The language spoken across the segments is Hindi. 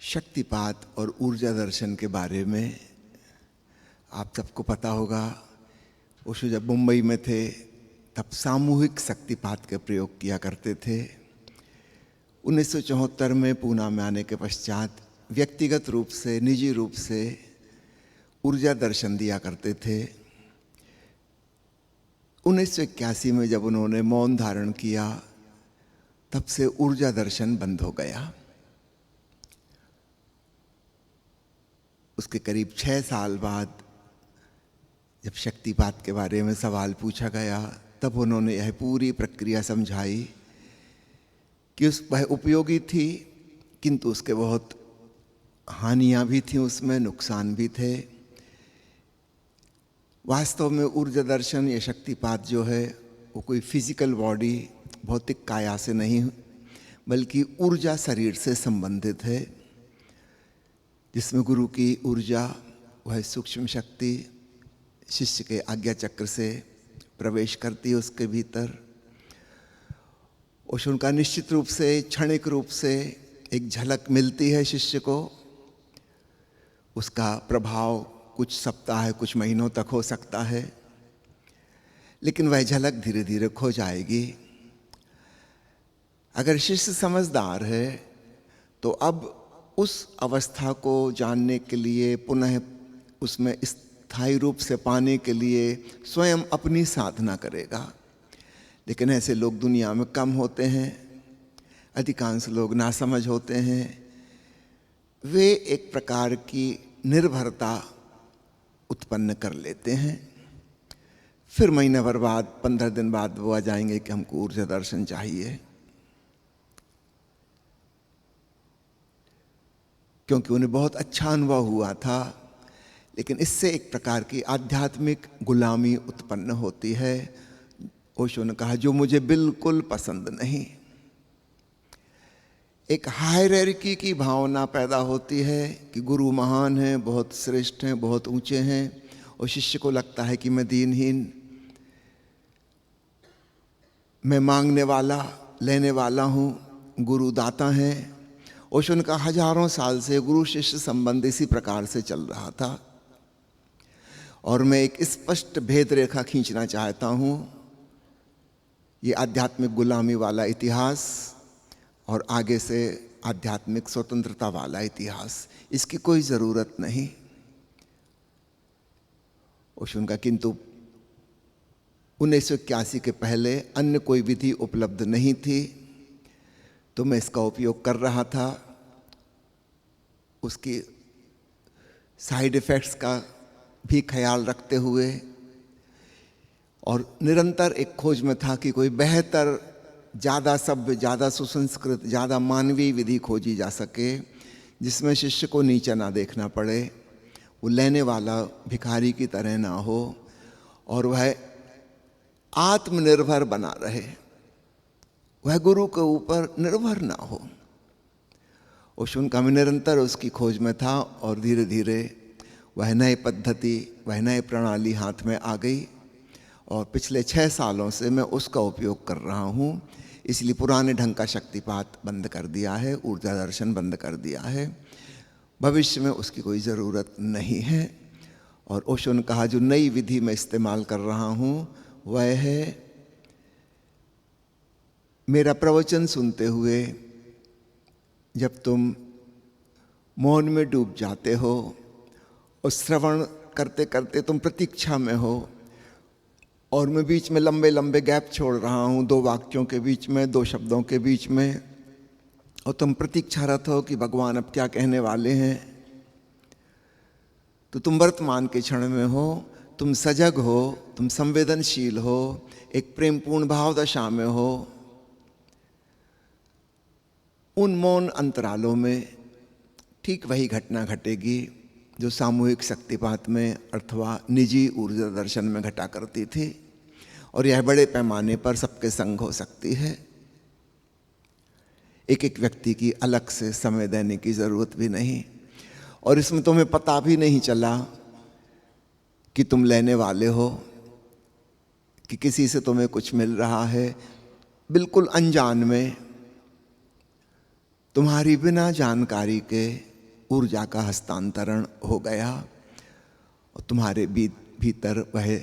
शक्तिपात और ऊर्जा दर्शन के बारे में आप सबको पता होगा। ओशो जब मुंबई में थे तब सामूहिक शक्तिपात के प्रयोग किया करते थे। 1974 में पूना में आने के पश्चात व्यक्तिगत रूप से, निजी रूप से ऊर्जा दर्शन दिया करते थे। 1981 में जब उन्होंने मौन धारण किया तब से ऊर्जा दर्शन बंद हो गया। उसके करीब 6 साल बाद जब शक्तिपात के बारे में सवाल पूछा गया तब उन्होंने यह पूरी प्रक्रिया समझाई कि वह उपयोगी थी, किंतु उसके बहुत हानियां भी थीं, उसमें नुकसान भी थे। वास्तव में ऊर्जा दर्शन या शक्तिपात जो है वो कोई फिजिकल बॉडी, भौतिक काया से नहीं, बल्कि ऊर्जा शरीर से संबंधित है, जिसमें गुरु की ऊर्जा, वह सूक्ष्म शक्ति शिष्य के आज्ञा चक्र से प्रवेश करती है उसके भीतर। और उनका निश्चित रूप से, क्षणिक रूप से एक झलक मिलती है शिष्य को। उसका प्रभाव कुछ सप्ताह, कुछ महीनों तक हो सकता है, लेकिन वह झलक धीरे धीरे खो जाएगी। अगर शिष्य समझदार है तो अब उस अवस्था को जानने के लिए, पुनः उसमें स्थायी रूप से पाने के लिए स्वयं अपनी साधना करेगा। लेकिन ऐसे लोग दुनिया में कम होते हैं। अधिकांश लोग नासमझ होते हैं। वे एक प्रकार की निर्भरता उत्पन्न कर लेते हैं। फिर महीने भर बाद, 15 दिन बाद वो आ जाएंगे कि हमको ऊर्जा दर्शन चाहिए, क्योंकि उन्हें बहुत अच्छा अनुभव हुआ था। लेकिन इससे एक प्रकार की आध्यात्मिक गुलामी उत्पन्न होती है। ओशो ने कहा, जो मुझे बिल्कुल पसंद नहीं। एक हायरार्की की भावना पैदा होती है कि गुरु महान हैं, बहुत श्रेष्ठ हैं, बहुत ऊंचे हैं, और शिष्य को लगता है कि मैं दीनहीन, मैं मांगने वाला, लेने वाला हूँ, गुरु दाता हैं। ओशो ने कहा, हजारों साल से गुरु शिष्य संबंध इसी प्रकार से चल रहा था, और मैं एक स्पष्ट भेद रेखा खींचना चाहता हूँ। ये आध्यात्मिक गुलामी वाला इतिहास और आगे से आध्यात्मिक स्वतंत्रता वाला इतिहास, इसकी कोई ज़रूरत नहीं। ओशो का किंतु 1981 के पहले अन्य कोई विधि उपलब्ध नहीं थी, तो मैं इसका उपयोग कर रहा था। उसकी साइड इफ़ेक्ट्स का भी ख्याल रखते हुए, और निरंतर एक खोज में था कि कोई बेहतर, ज़्यादा सभ्य, ज़्यादा सुसंस्कृत, ज़्यादा मानवीय विधि खोजी जा सके, जिसमें शिष्य को नीचा ना देखना पड़े, वो लेने वाला भिखारी की तरह ना हो, और वह आत्मनिर्भर बना रहे, वह गुरु के ऊपर निर्भर ना हो। ओशो का मैं निरंतर उसकी खोज में था, और धीरे धीरे वह नई पद्धति, वह नई प्रणाली हाथ में आ गई, और पिछले 6 सालों से मैं उसका उपयोग कर रहा हूँ। इसलिए पुराने ढंग का शक्तिपात बंद कर दिया है, ऊर्जा दर्शन बंद कर दिया है। भविष्य में उसकी कोई ज़रूरत नहीं है। और ओशो ने कहा, जो नई विधि मैं इस्तेमाल कर रहा हूँ वह है, मेरा प्रवचन सुनते हुए जब तुम मौन में डूब जाते हो और श्रवण करते करते तुम प्रतीक्षा में हो, और मैं बीच में लंबे लंबे गैप छोड़ रहा हूँ, 2 वाक्यों के बीच में, 2 शब्दों के बीच में, और तुम प्रतीक्षारत हो कि भगवान अब क्या कहने वाले हैं, तो तुम वर्तमान के क्षण में हो, तुम सजग हो, तुम संवेदनशील हो, एक प्रेमपूर्ण भाव दशा में हो। उन मौन अंतरालों में ठीक वही घटना घटेगी जो सामूहिक शक्तिपात में अथवा निजी ऊर्जा दर्शन में घटा करती थी, और यह बड़े पैमाने पर सबके संग हो सकती है। एक एक व्यक्ति की अलग से समय देने की ज़रूरत भी नहीं, और इसमें तुम्हें पता भी नहीं चला कि तुम लेने वाले हो, कि किसी से तुम्हें कुछ मिल रहा है। बिल्कुल अनजान में, तुम्हारी बिना जानकारी के ऊर्जा का हस्तांतरण हो गया और तुम्हारे भीतर वह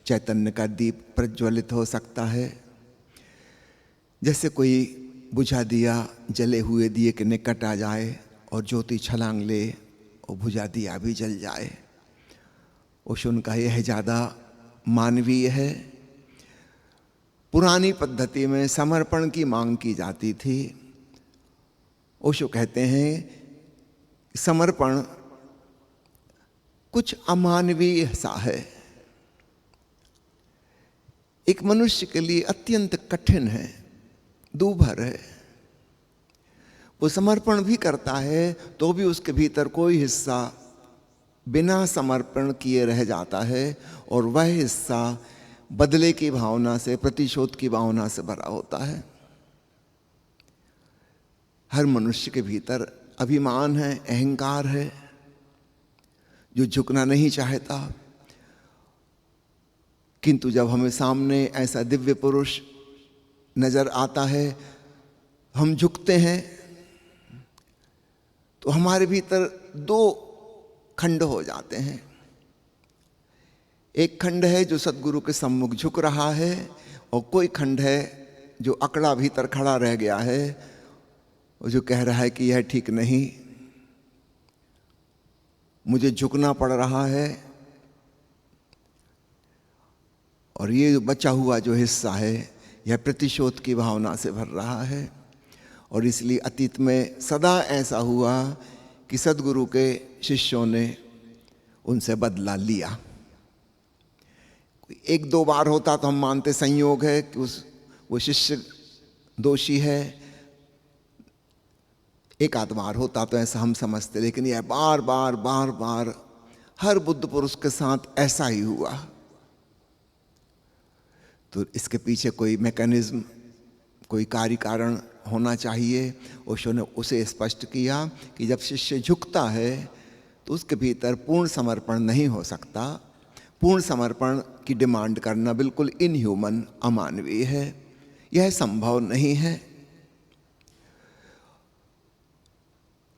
चैतन्य का दीप प्रज्वलित हो सकता है। जैसे कोई बुझा दिया जले हुए दिए के निकट आ जाए और ज्योति छलांग ले और बुझा दिया भी जल जाए। ओशो का यह ज़्यादा मानवीय है। पुरानी पद्धति में समर्पण की मांग की जाती थी। ओशो कहते हैं समर्पण कुछ अमानवीय सा है, एक मनुष्य के लिए अत्यंत कठिन है, दूभर है। वो समर्पण भी करता है तो भी उसके भीतर कोई हिस्सा बिना समर्पण किए रह जाता है और वह हिस्सा बदले की भावना से, प्रतिशोध की भावना से भरा होता है। हर मनुष्य के भीतर अभिमान है, अहंकार है, जो झुकना नहीं चाहता। किंतु जब हमें सामने ऐसा दिव्य पुरुष नजर आता है, हम झुकते हैं, तो हमारे भीतर दो खंड हो जाते हैं। एक खंड है जो सद्गुरु के सम्मुख झुक रहा है और कोई खंड है जो अकड़ा भीतर खड़ा रह गया है और जो कह रहा है कि यह ठीक नहीं, मुझे झुकना पड़ रहा है। और ये जो बचा हुआ जो हिस्सा है यह प्रतिशोध की भावना से भर रहा है। और इसलिए अतीत में सदा ऐसा हुआ कि सद्गुरु के शिष्यों ने उनसे बदला लिया। एक दो बार होता तो हम मानते संयोग है कि वो शिष्य दोषी है, एक आध बार होता तो ऐसा हम समझते, लेकिन यह बार बार बार बार हर बुद्ध पुरुष के साथ ऐसा ही हुआ। तो इसके पीछे कोई मैकेनिज्म, कोई कार्य कारण होना चाहिए। ओशो ने उसे स्पष्ट किया कि जब शिष्य झुकता है तो उसके भीतर पूर्ण समर्पण नहीं हो सकता। पूर्ण समर्पण की डिमांड करना बिल्कुल इनह्यूमन, अमानवीय है, यह संभव नहीं है।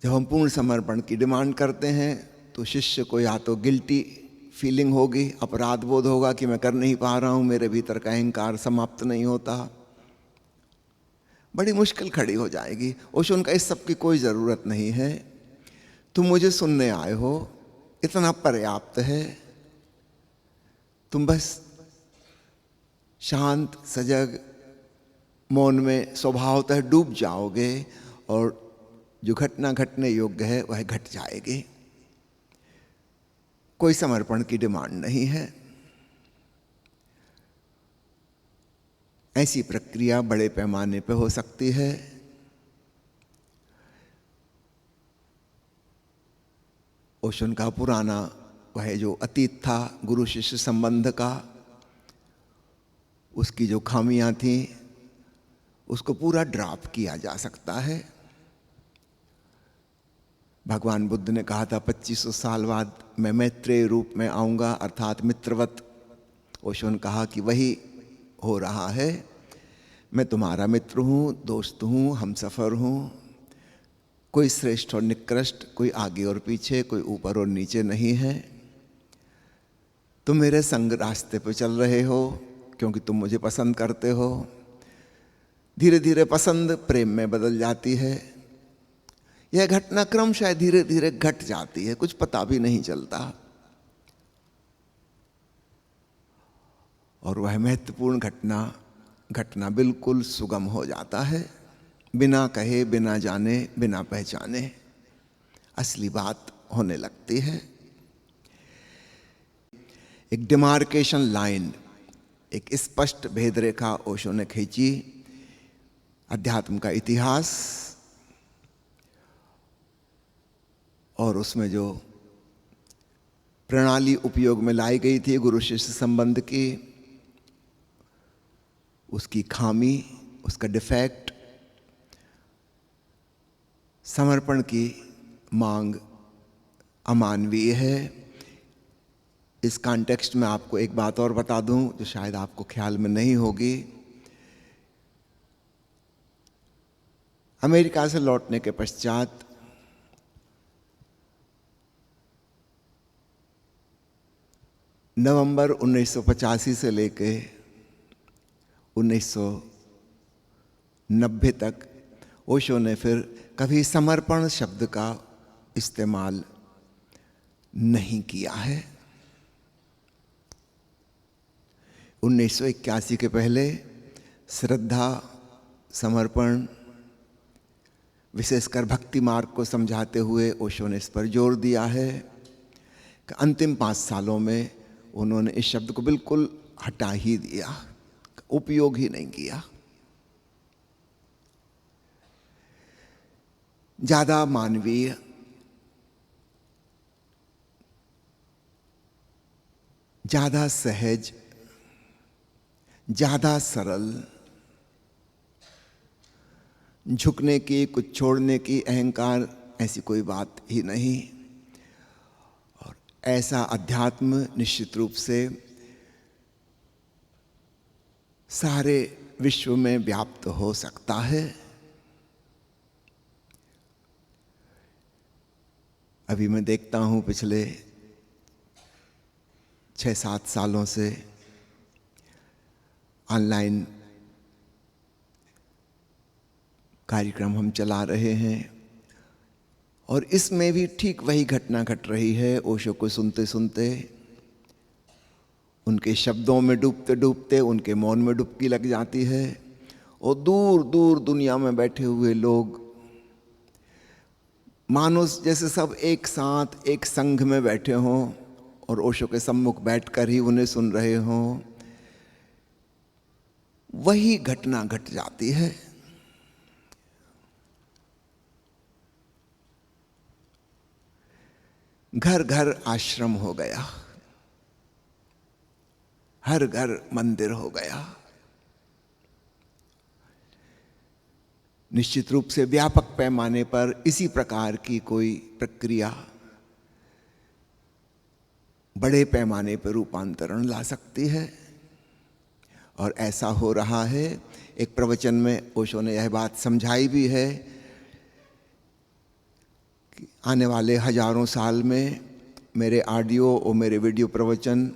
जब हम पूर्ण समर्पण की डिमांड करते हैं तो शिष्य को या तो गिल्टी फीलिंग होगी, अपराध बोध होगा कि मैं कर नहीं पा रहा हूं, मेरे भीतर का अहंकार समाप्त नहीं होता, बड़ी मुश्किल खड़ी हो जाएगी। ओशो उनका इस सब की कोई ज़रूरत नहीं है। तुम मुझे सुनने आए हो, इतना पर्याप्त है। तुम बस शांत, सजग, मौन में स्वभावतः डूब जाओगे और जो घटना घटने योग्य है वह घट जाएगी। कोई समर्पण की डिमांड नहीं है। ऐसी प्रक्रिया बड़े पैमाने पर हो सकती है। ओशो का पुराना वह जो अतीत था गुरु शिष्य संबंध का, उसकी जो खामियां थी उसको पूरा ड्रॉप किया जा सकता है। भगवान बुद्ध ने कहा था 2500 साल बाद मैं मैत्रेय रूप में आऊँगा, अर्थात मित्रवत। ओशो ने कहा कि वही हो रहा है। मैं तुम्हारा मित्र हूँ, दोस्त हूँ, हमसफ़र हूँ। कोई श्रेष्ठ और निकृष्ट, कोई आगे और पीछे, कोई ऊपर और नीचे नहीं है। तुम मेरे संग रास्ते पर चल रहे हो क्योंकि तुम मुझे पसंद करते हो। धीरे धीरे पसंद प्रेम में बदल जाती है। यह घटनाक्रम शायद धीरे धीरे घट जाती है, कुछ पता भी नहीं चलता। और वह महत्वपूर्ण घटना बिल्कुल सुगम हो जाता है, बिना कहे, बिना जाने, बिना पहचाने असली बात होने लगती है। एक डिमार्केशन लाइन, एक स्पष्ट भेद रेखा ओशो ने खींची। अध्यात्म का इतिहास और उसमें जो प्रणाली उपयोग में लाई गई थी गुरु शिष्य संबंध की, उसकी खामी, उसका डिफेक्ट, समर्पण की मांग अमानवीय है। इस कॉन्टेक्स्ट में आपको एक बात और बता दूं जो शायद आपको ख्याल में नहीं होगी। अमेरिका से लौटने के पश्चात नवंबर 1985 से लेके 1990 तक ओशो ने फिर कभी समर्पण शब्द का इस्तेमाल नहीं किया है। 1981 के पहले श्रद्धा, समर्पण, विशेषकर भक्ति मार्ग को समझाते हुए ओशो ने इस पर जोर दिया है कि अंतिम 5 सालों में उन्होंने इस शब्द को बिल्कुल हटा ही दिया, उपयोग ही नहीं किया। ज़्यादा मानवीय, ज़्यादा सहज, ज़्यादा सरल, झुकने की, कुछ छोड़ने की, अहंकार, ऐसी कोई बात ही नहीं। और ऐसा अध्यात्म निश्चित रूप से सारे विश्व में व्याप्त हो सकता है। अभी मैं देखता हूँ पिछले 6-7 सालों से ऑनलाइन कार्यक्रम हम चला रहे हैं और इसमें भी ठीक वही घटना घट रही है। ओशो को सुनते सुनते, उनके शब्दों में डूबते डूबते उनके मौन में डुबकी लग जाती है और दूर दूर दुनिया में बैठे हुए लोग मानो जैसे सब एक साथ एक संघ में बैठे हों और ओशो के सम्मुख बैठकर ही उन्हें सुन रहे हों। वही घटना घट जाती है। घर घर आश्रम हो गया, हर घर मंदिर हो गया। निश्चित रूप से व्यापक पैमाने पर इसी प्रकार की कोई प्रक्रिया बड़े पैमाने पर रूपांतरण ला सकती है और ऐसा हो रहा है। एक प्रवचन में ओशो ने यह बात समझाई भी है कि आने वाले हजारों साल में मेरे ऑडियो और मेरे वीडियो प्रवचन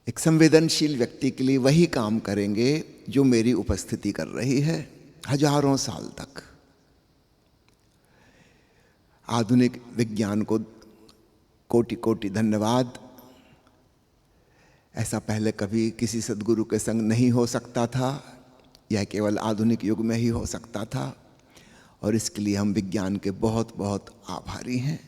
एक संवेदनशील व्यक्ति के लिए वही काम करेंगे जो मेरी उपस्थिति कर रही है हजारों साल तक। आधुनिक विज्ञान को कोटि कोटि धन्यवाद। ऐसा पहले कभी किसी सद्गुरु के संग नहीं हो सकता था, यह केवल आधुनिक युग में ही हो सकता था और इसके लिए हम विज्ञान के बहुत बहुत आभारी हैं।